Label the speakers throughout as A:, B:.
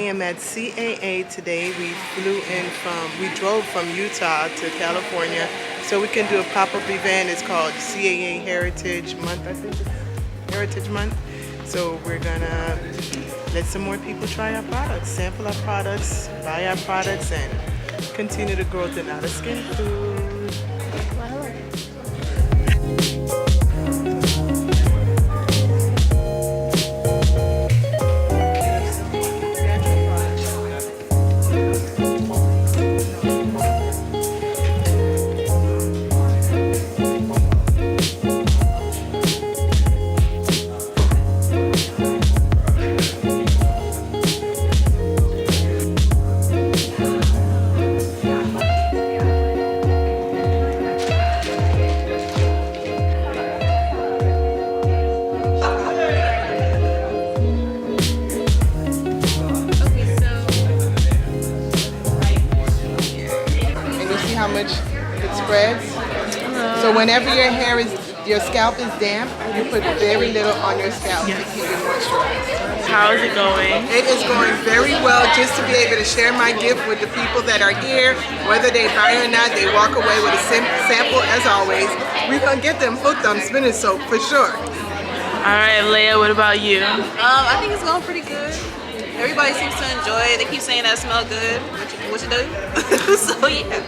A: am at CAA today. We drove from Utah to California so we can do a pop-up event. It's called CAA Heritage Month, I think it's Heritage Month. So we're gonna let some more people try our products, sample our products, buy our products, and continue the growth in out of Skinfood. How much it spreads. So whenever your scalp is damp, you put very little on your scalp to keep it moisturized.
B: How is it going?
A: It is going very well. Just to be able to share my gift with the people that are here, whether they buy or not, they walk away with a sample as always. We're gonna get them hooked on spinach soap for sure.
B: All right, Leia, what about you?
C: I think it's going pretty good. Everybody seems to enjoy it. They keep saying that it smells good. What you do? So yeah.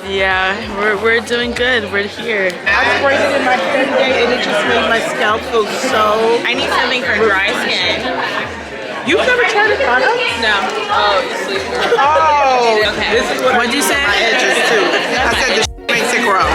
B: Yeah, we're doing good. We're here.
A: I sprayed it in my hair today and it just made my scalp feel so...
C: I need something for dry skin.
A: You've never tried a product?
C: No. Oh, you sleep.
A: Oh,
C: Okay.
A: this is what
B: What'd you say?
A: my edges too. I said the makes it grow.